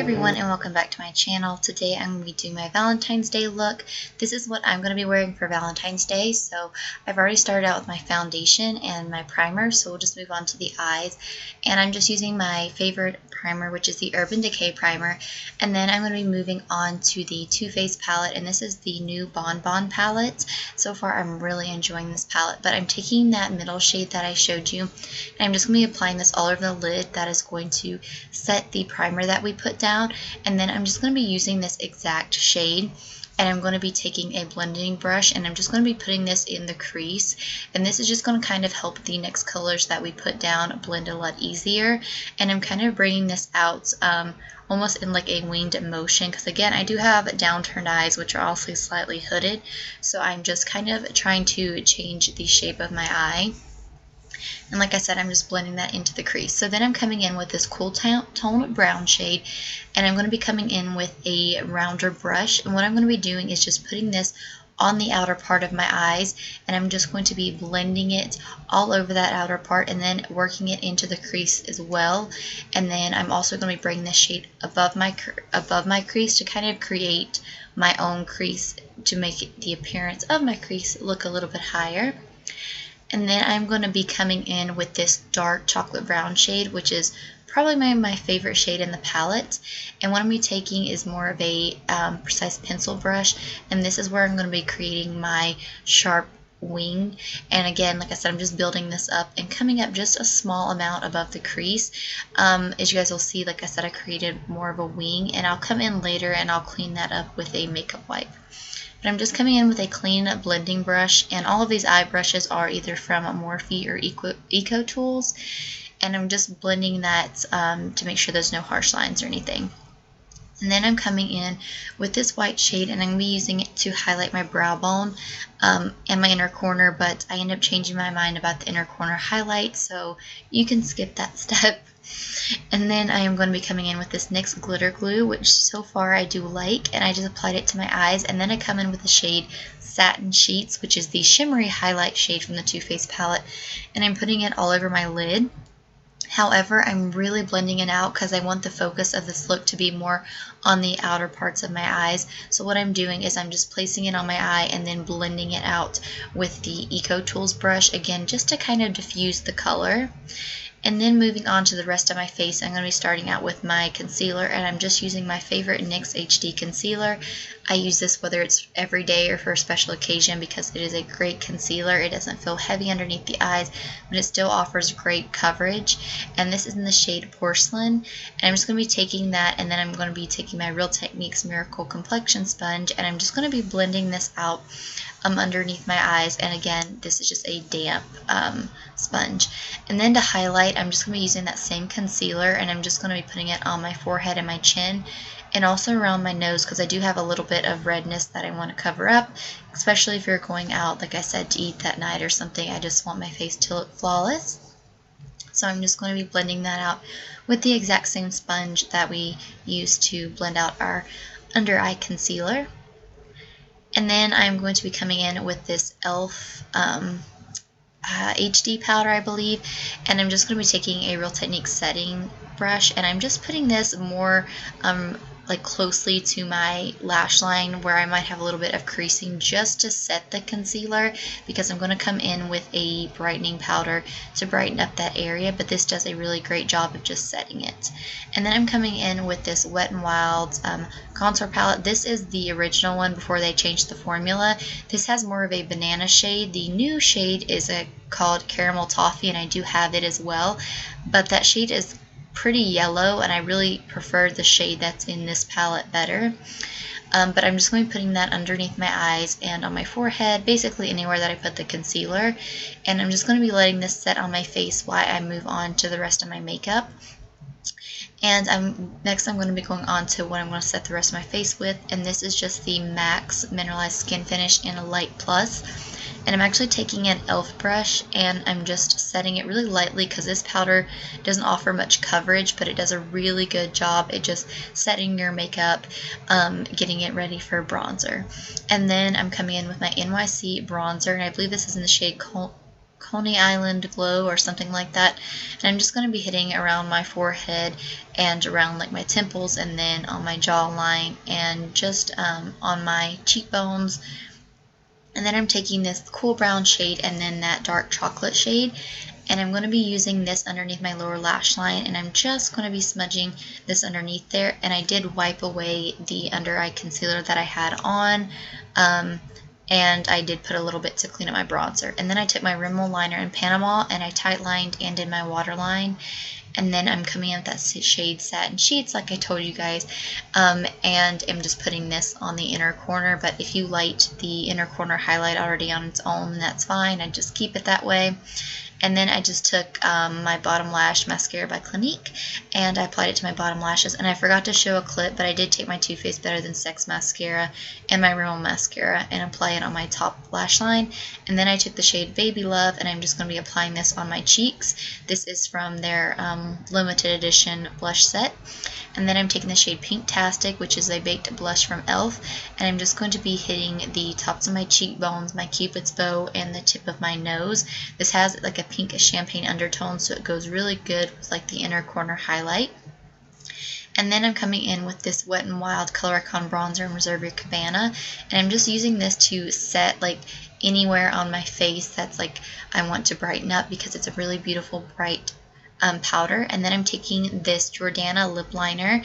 everyone, and welcome back to my channel. Today I'm going to be doing my Valentine's Day look. This is what I'm going to be wearing for Valentine's Day. So I've already started out with my foundation and my primer, so we'll just move on to the eyes. And I'm just using my favorite primer, which is the Urban Decay primer. And then I'm going to be moving on to the Too Faced palette, and this is the new Bon Bon palette. So far I'm really enjoying this palette, but I'm taking that middle shade that I showed you, and I'm just going to be applying this all over the lid. That is going to set the primer that we put down, and then I'm just going to be using this exact shade, and I'm going to be taking a blending brush and I'm just going to be putting this in the crease, and this is just going to kind of help the next colors that we put down blend a lot easier. And I'm kind of bringing this out almost in like a winged motion, because again I do have downturned eyes which are also slightly hooded, so I'm just kind of trying to change the shape of my eye. And like I said, I'm just blending that into the crease. So then I'm coming in with this cool tone brown shade, and I'm going to be coming in with a rounder brush. And what I'm going to be doing is just putting this on the outer part of my eyes, and I'm just going to be blending it all over that outer part and then working it into the crease as well. And then I'm also going to be bringing this shade above my crease to kind of create my own crease to make the appearance of my crease look a little bit higher. And then I'm going to be coming in with this dark chocolate brown shade, which is probably my favorite shade in the palette. And what I'm going to be taking is more of a precise pencil brush, and this is where I'm going to be creating my sharp wing. And again, like I said, I'm just building this up and coming up just a small amount above the crease. As you guys will see, like I said, I created more of a wing, and I'll come in later and I'll clean that up with a makeup wipe. But I'm just coming in with a clean blending brush, and all of these eye brushes are either from Morphe or Eco Tools, and I'm just blending that to make sure there's no harsh lines or anything. And then I'm coming in with this white shade, and I'm going to be using it to highlight my brow bone and my inner corner, but I end up changing my mind about the inner corner highlight, so you can skip that step. And then I am going to be coming in with this NYX glitter glue, which so far I do like, and I just applied it to my eyes. And then I come in with the shade Satin Sheets, which is the shimmery highlight shade from the Too Faced palette, and I'm putting it all over my lid. However, I'm really blending it out because I want the focus of this look to be more on the outer parts of my eyes. So what I'm doing is I'm just placing it on my eye and then blending it out with the Eco Tools brush, again just to kind of diffuse the color. And then moving on to the rest of my face, I'm going to be starting out with my concealer, and I'm just using my favorite NYX HD concealer. I use this whether it's every day or for a special occasion because it is a great concealer. It doesn't feel heavy underneath the eyes, but it still offers great coverage. And this is in the shade Porcelain. And I'm just going to be taking that, and then I'm going to be taking my Real Techniques Miracle Complexion Sponge, and I'm just going to be blending this out underneath my eyes. And again, this is just a damp sponge. And then to highlight, I'm just going to be using that same concealer, and I'm just going to be putting it on my forehead and my chin, and also around my nose, because I do have a little bit of redness that I want to cover up, especially if you're going out, like I said, to eat that night or something. I just want my face to look flawless. So I'm just going to be blending that out with the exact same sponge that we used to blend out our under eye concealer. And then I'm going to be coming in with this e.l.f. HD powder, I believe, and I'm just going to be taking a Real Techniques setting brush, and I'm just putting this more like closely to my lash line where I might have a little bit of creasing, just to set the concealer, because I'm going to come in with a brightening powder to brighten up that area, but this does a really great job of just setting it. And then I'm coming in with this Wet n Wild contour palette. This is the original one before they changed the formula. This has more of a banana shade. The new shade is called Caramel Toffee, and I do have it as well, but that shade is pretty yellow, and I really prefer the shade that's in this palette better. But I'm just going to be putting that underneath my eyes and on my forehead, basically anywhere that I put the concealer, and I'm just going to be letting this set on my face while I move on to the rest of my makeup. And next I'm going to be going on to what I'm going to set the rest of my face with, and this is just the MAC Mineralized Skin Finish in a Light Plus. And I'm actually taking an e.l.f. brush, and I'm just setting it really lightly because this powder doesn't offer much coverage, but it does a really good job at just setting your makeup, getting it ready for bronzer. And then I'm coming in with my NYC bronzer, and I believe this is in the shade Coney Island glow or something like that. And I'm just going to be hitting around my forehead and around like my temples, and then on my jawline, and just on my cheekbones. And then I'm taking this cool brown shade and then that dark chocolate shade, and I'm going to be using this underneath my lower lash line, and I'm just going to be smudging this underneath there. And I did wipe away the under eye concealer that I had on, and I did put a little bit to clean up my bronzer. And then I took my Rimmel liner in Panama and I tight lined and did my waterline. And then I'm coming in with that shade Satin Sheets like I told you guys, and I'm just putting this on the inner corner. But if you light the inner corner highlight already on its own, that's fine. I just keep it that way. And then I just took my bottom lash mascara by Clinique, and I applied it to my bottom lashes. And I forgot to show a clip, but I did take my Too Faced Better Than Sex mascara and my Rimmel mascara and apply it on my top lash line. And then I took the shade Baby Love, and I'm just going to be applying this on my cheeks. This is from their limited edition blush set. And then I'm taking the shade Pinktastic, which is a baked blush from e.l.f. And I'm just going to be hitting the tops of my cheekbones, my cupid's bow, and the tip of my nose. This has like a pink champagne undertone, so it goes really good with like the inner corner highlight. And then I'm coming in with this Wet n Wild Color Icon bronzer in Reserve Your Cabana. And I'm just using this to set like anywhere on my face that's like I want to brighten up, because it's a really beautiful bright powder. And then I'm taking this Jordana lip liner,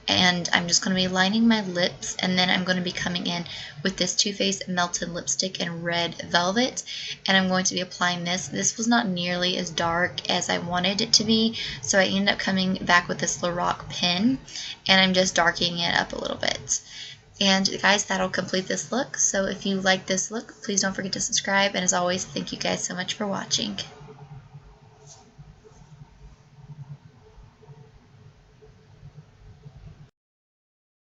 and I'm just going to be lining my lips, and then I'm going to be coming in with this Too Faced Melted Lipstick in Red Velvet, and I'm going to be applying this. This was not nearly as dark as I wanted it to be, so I ended up coming back with this Lorac pen, and I'm just darkening it up a little bit. And guys, that'll complete this look. So if you like this look, please don't forget to subscribe, and as always, thank you guys so much for watching.